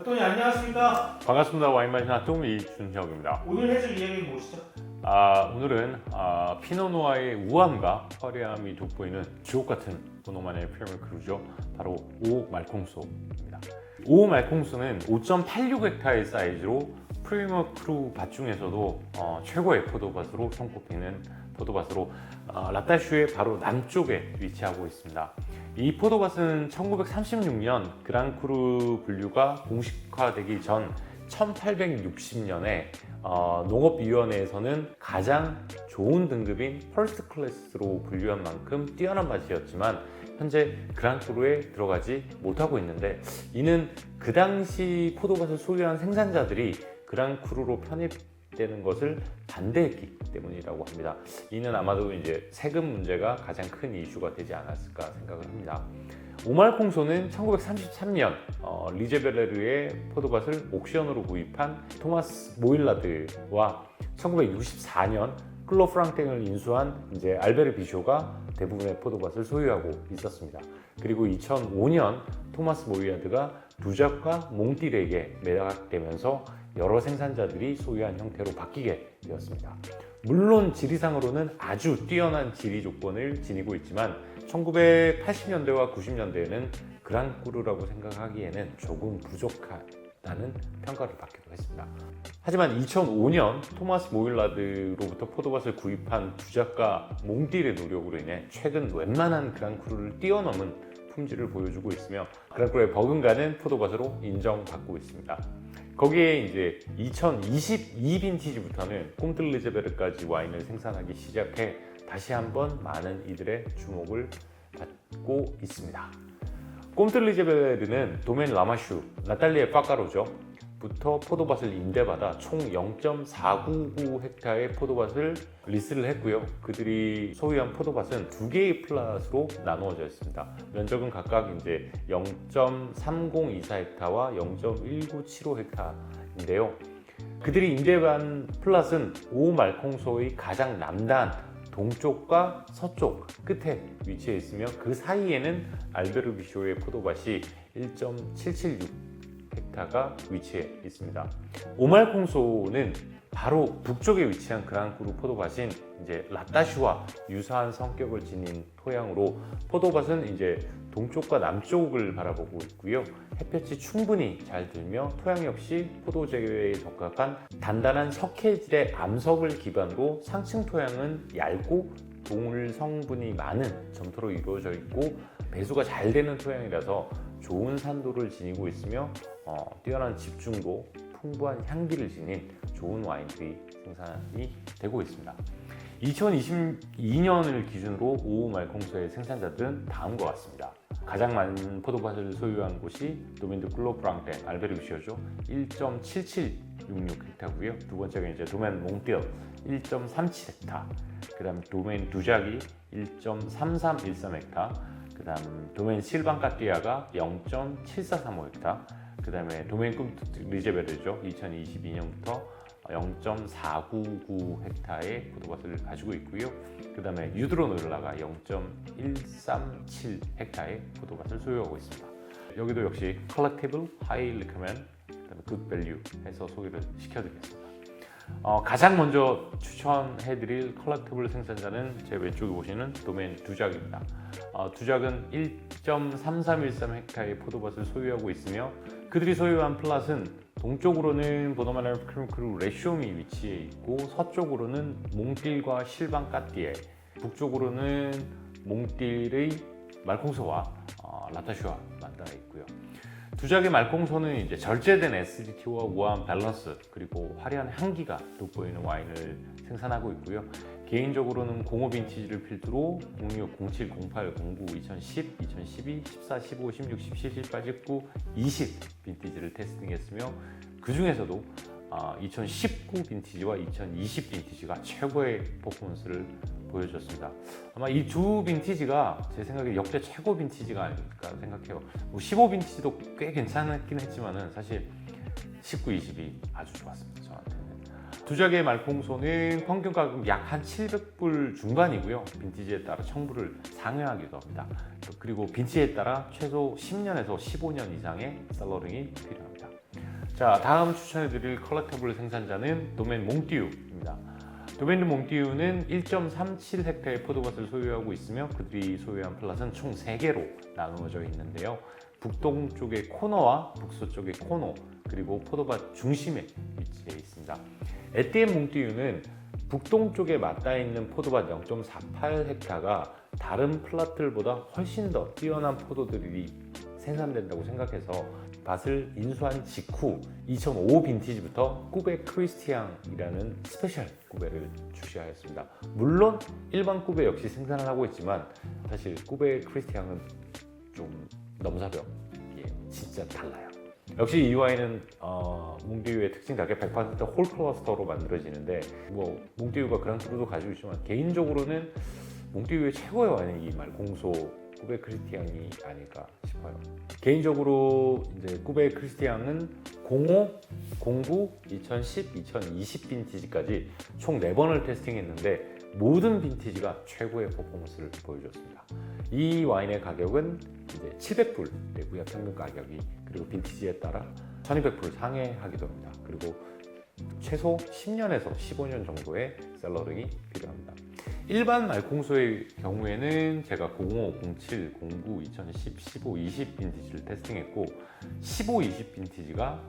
박동희 안녕하십니까? 반갑습니다. 와인맛이 나통 이준혁입니다. 오늘 해줄 이야기는 무엇이죠? 오늘은 피노누아의 우아함과 화려함이 돋보이는 주옥 같은 보노만의 표현을 그루죠. 바로 오 말콩소입니다. 오 말콩소는 5.86헥타의 사이즈로 프리미엄 크루 밭 중에서도 최고의 포도밭으로 손꼽히는 포도밭으로 라따슈의 바로 남쪽에 위치하고 있습니다. 이 포도밭은 1936년 그랑크루 분류가 공식화되기 전 1860년에 농업위원회에서는 가장 좋은 등급인 퍼스트 클래스로 분류한 만큼 뛰어난 밭이었지만 현재 그랑크루에 들어가지 못하고 있는데, 이는 그 당시 포도밭을 소유한 생산자들이 그랑크루로 편입되는 것을 반대했기 때문이라고 합니다. 이는 아마도 이제 세금 문제가 가장 큰 이슈가 되지 않았을까 생각을 합니다. 오말콩소는 1933년 리제베르의 포도밭을 옥션으로 구입한 토마스 모일라드와 1964년 클로 프랑땡을 인수한 이제 알베르 비쇼가 대부분의 포도밭을 소유하고 있었습니다. 그리고 2005년 토마스 모일라드가 두작과 몽띠르에게 매각되면서 여러 생산자들이 소유한 형태로 바뀌게 되었습니다. 물론 지리상으로는 아주 뛰어난 지리 조건을 지니고 있지만 1980년대와 90년대에는 그랑크루라고 생각하기에는 조금 부족하다는 평가를 받기도 했습니다. 하지만 2005년 토마스 모일라드로부터 포도밭을 구입한 두작과 몽띠르의 노력으로 인해 최근 웬만한 그랑크루를 뛰어넘은 품질을 보여주고 있으며 그랑크루의 버금가는 포도밭으로 인정받고 있습니다. 거기에 이제 2022 빈티지부터는 꼼틀리제베르까지 와인을 생산하기 시작해 다시 한번 많은 이들의 주목을 받고 있습니다. 꼼틀리제베르는 도멘 라마슈, 나탈리에 파카로죠 부터 포도밭을 임대받아 총 0.499헥타의 포도밭을 리스를 했고요. 그들이 소유한 포도밭은 두 개의 플랫으로 나누어져 있습니다. 면적은 각각 이제 0.3024헥타와 0.1975헥타인데요. 그들이 임대받은 플랫은 오 말콩소의 가장 남단 동쪽과 서쪽 끝에 위치해 있으며 그 사이에는 알베르 비쇼의 포도밭이 1.776헥타가 위치해 있습니다. 오말콩소는 바로 북쪽에 위치한 그랑크루 포도밭인 이제 라따슈와 유사한 성격을 지닌 토양으로 포도밭은 이제 동쪽과 남쪽을 바라보고 있고요. 햇볕이 충분히 잘 들며 토양 역시 포도 재배에 적합한 단단한 석회질의 암석을 기반으로 상층 토양은 얇고 동물 성분이 많은 점토로 이루어져 있고 배수가 잘 되는 토양이라서 좋은 산도를 지니고 있으며 뛰어난 집중도, 풍부한 향기를 지닌 좋은 와인들이 생산이 되고 있습니다. 2022년을 기준으로 오 말콩소의 생산자들은 다음과 같습니다. 가장 많은 포도밭을 소유한 곳이 도멘 클로 프랑땡 알베르 비쇼죠. 1.7766헥타고요. 두 번째가 이제 도멘 몽띠르 1.37헥타. 그다음 도멘 두작이 1.3313헥타. 그다음 도멘 실방카띠아가 0.7435헥타. 그다음에 도멘 리제베르죠. 2022년부터 0.499헥타의 포도밭을 가지고 있고요. 그 다음에 유드로노일라가 0.137헥타의 포도밭을 소유하고 있습니다. 여기도 역시 Collectible, High Recommend, Good Value 해서 소개를 시켜드리겠습니다. 가장 먼저 추천해드릴 컬렉티블 생산자는 제 왼쪽에 보시는 도멘 두작입니다. 두작은 1.3313헥타의 포도밭을 소유하고 있으며 그들이 소유한 플랫은 동쪽으로는 보노마날 크루 레쇼미 위치해 있고 서쪽으로는 몽띠르과 실방 까띠에, 북쪽으로는 몽띠르의 말콩소와 라타슈와 만나 있고요. 두작의 말콩소는 이제 절제된 애시디티와 우아한 밸런스 그리고 화려한 향기가 돋보이는 와인을 생산하고 있고요. 개인적으로는 05 빈티지를 필두로 06, 07, 08, 09, 2010, 2012, 14, 15, 16, 17, 18, 19, 20 빈티지를 테스팅했으며 그 중에서도 2019 빈티지와 2020 빈티지가 최고의 퍼포먼스를 보여줬습니다. 아마 이 두 빈티지가 제 생각에 역대 최고 빈티지가 아닐까 생각해요. 15 빈티지도 꽤 괜찮긴 했지만은 사실 19, 20이 아주 좋았습니다. 저한테는. 두작의 말콩소는 평균 가격 약 한 700불 중반이고요. 빈티지에 따라 1000불을 상회하기도 합니다. 그리고 빈티지에 따라 최소 10년에서 15년 이상의 셀러링이 필요합니다. 자, 다음 추천해드릴 컬렉터블 생산자는 도멘 몽띠우입니다. 도멘 몽띠우는 1.37헥타의 포도밭을 소유하고 있으며 그들이 소유한 플랫은 총 3개로 나누어져 있는데요. 북동쪽의 코너와 북서쪽의 코너, 그리고 포도밭 중심에 위치해 있습니다. 에티엔 몽띠우는 북동쪽에 맞닿아 있는 포도밭 0.48헥타가 다른 플랫들보다 훨씬 더 뛰어난 포도들이 생산된다고 생각해서 밭을 인수한 직후 2005 빈티지부터 꾸베 크리스티앙이라는 스페셜 꾸베를 출시하였습니다. 물론 일반 꾸베 역시 생산을 하고 있지만 사실 꾸베 크리스티앙은 좀 넘사벽이에요. 진짜 달라요. 역시 이 와인은 몽띠우의 특징답게 100% 홀 클러스터로 만들어지는데 뭐 몽띠우가 그랑크루도 가지고 있지만 개인적으로는 몽띠우의 최고의 와인은 이 말공소 꾸베 크리스티앙이 아닐까 싶어요. 개인적으로 이제 꾸베 크리스티앙은 05, 09, 2010, 2020 빈티지까지 총 4번을 테스팅했는데 모든 빈티지가 최고의 퍼포먼스를 보여줬습니다. 이 와인의 가격은 이제 700불 내고요. 평균 가격이. 그리고 빈티지에 따라 1200불 상회하기도 합니다. 그리고 최소 10년에서 15년 정도의 셀러링이 필요합니다. 일반 말콩소의 경우에는 제가 05, 07, 09, 2010, 15, 20 빈티지를 테스팅했고 15, 20 빈티지가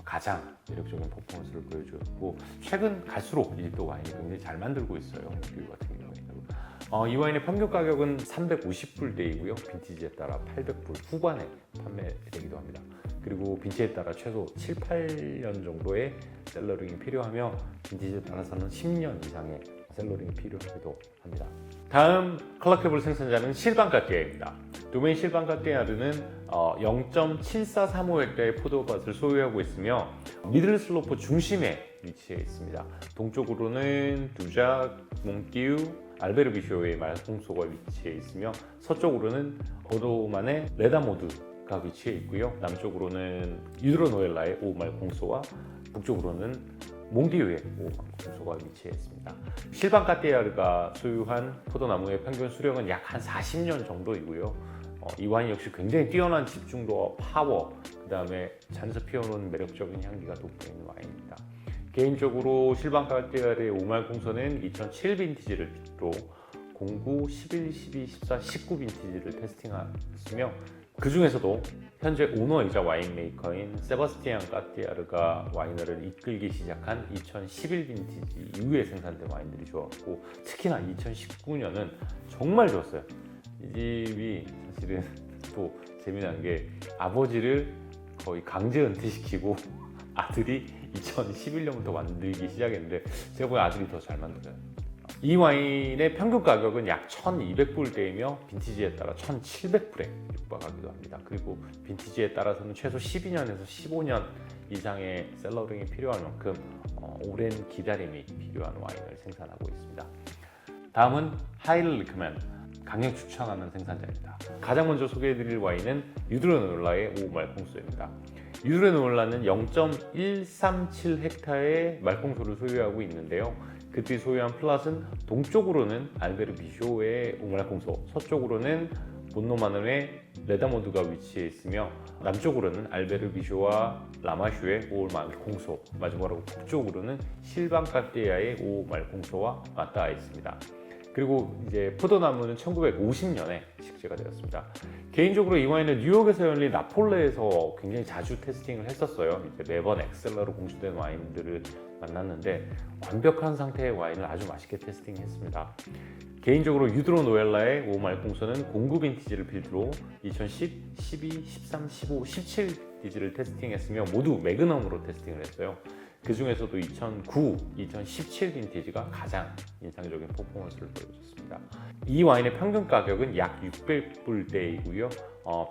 가장 매력적인 퍼포먼스를 보여주었고 최근 갈수록 이 또 와인이 굉장히 잘 만들고 있어요. 뷰 같은 경우에는 이 와인의 평균 가격은 350불대이고요. 빈티지에 따라 800불 후반에 판매되기도 합니다. 그리고 빈티지에 따라 최소 7, 8년 정도의 셀러링이 필요하며 빈티지에 따라서는 10년 이상의 셀러링이 필요하기도 합니다. 다음 컬렉터블 생산자는 실방카띠아입니다. 도메인 실방카띠아르는 0.7435헥타의 포도밭을 소유하고 있으며 미들 슬로프 중심에 위치해 있습니다. 동쪽으로는 두작, 몽띠우, 알베르비쇼의 말콩소가 위치해 있으며 서쪽으로는 보도만의 레다모드가 위치해 있고요. 남쪽으로는 유드로노엘라의 오말콩소와 북쪽으로는 몽띠우의 오말콩소가 위치해 있습니다. 실방카띠아르가 소유한 포도나무의 평균 수령은 약 한 40년 정도이고요. 이 와인 역시 굉장히 뛰어난 집중도와 파워, 그 다음에 잔에서 피어오는 매력적인 향기가 돋보이는 와인입니다. 개인적으로 실방카띠아르의 오말콩소는 2007 빈티지를 필두로 09, 11, 12, 14, 19 빈티지를 테스팅했으며 그 중에서도 현재 오너이자 와인메이커인 세바스티안 카띠아르가 와이너를 이끌기 시작한 2011 빈티지 이후에 생산된 와인들이 좋았고 특히나 2019년은 정말 좋았어요. 이 집이 사실은 또 재미난 게 아버지를 거의 강제 은퇴시키고 아들이 2011년부터 만들기 시작했는데 제가 보기엔 아들이 더 잘 만들어요. 이 와인의 평균 가격은 약 1200불대이며 빈티지에 따라 1700불에 육박하기도 합니다. 그리고 빈티지에 따라서는 최소 12년에서 15년 이상의 셀러링이 필요한 만큼 오랜 기다림이 필요한 와인을 생산하고 있습니다. 다음은 하이를 리커맨, 강력 추천하는 생산자입니다. 가장 먼저 소개해드릴 와인은 유드로노엘라의 오말콩소입니다. 유드로노엘라는 0.137헥타의 말콩소를 소유하고 있는데요. 그들이 소유한 플랫은 동쪽으로는 알베르비쇼의 오말콩소, 서쪽으로는 본노마늘의 레다모드가 위치해 있으며 남쪽으로는 알베르비쇼와 라마슈의 오말콩소, 마지막으로 북쪽으로는 실방카띠아의 오말콩소와 맞닿아 있습니다. 그리고 이제 포도나무는 1950년에 식재가 되었습니다. 개인적으로 이 와인은 뉴욕에서 열린 나폴레에서 굉장히 자주 테스팅을 했었어요. 이제 매번 엑셀러로 공수된 와인들을 만났는데 완벽한 상태의 와인을 아주 맛있게 테스팅했습니다. 개인적으로 유드로노엘라의 오말콩소는 09 빈티지를 필두로 2010, 12, 13, 15, 17 빈티지를 테스팅했으며 모두 매그넘으로 테스팅을 했어요. 그 중에서도 2009, 2017 빈티지가 가장 인상적인 퍼포먼스를 보여줬습니다. 이 와인의 평균 가격은 약 600불대이고요.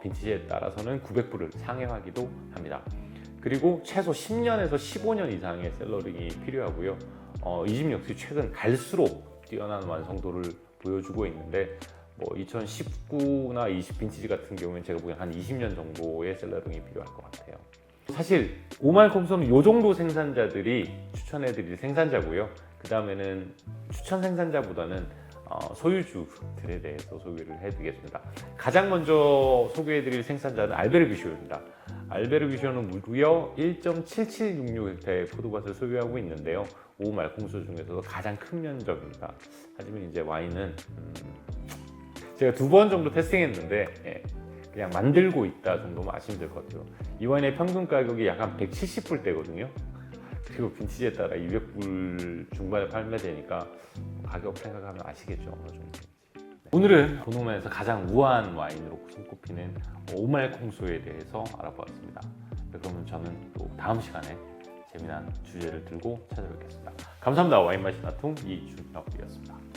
빈티지에 따라서는 900불을 상회하기도 합니다. 그리고 최소 10년에서 15년 이상의 셀러링이 필요하고요. 이 집 역시 최근 갈수록 뛰어난 완성도를 보여주고 있는데 2019나 20 빈티지 같은 경우는 제가 보기엔 한 20년 정도의 셀러링이 필요할 것 같아요. 사실 오말콩소는 이 정도 생산자들이 추천해드릴 생산자고요. 그 다음에는 추천 생산자보다는 소유주들에 대해서 소개를 해드리겠습니다. 가장 먼저 소개해드릴 생산자는 알베르비쇼입니다. 알베르기쇼는 무려 1.7766헥타의 포도밭을 소유하고 있는데요. 오말콩소 중에서도 가장 큰 면적입니다. 하지만 이제 와인은 제가 2번 정도 테스팅했는데 그냥 만들고 있다 정도만 아시면 될 것 같아요. 이 와인의 평균 가격이 약 한 170불대거든요. 그리고 빈티지에 따라 200불 중반에 판매되니까 가격 생각하면 아시겠죠, 어느 정도인지. 오늘은 보노만에서 가장 우아한 와인으로 손꼽히는 오말콩소에 대해서 알아보았습니다. 그러면 저는 또 다음 시간에 재미난 주제를 들고 찾아뵙겠습니다. 감사합니다. 와인 맛이 나통 이준혁이었습니다.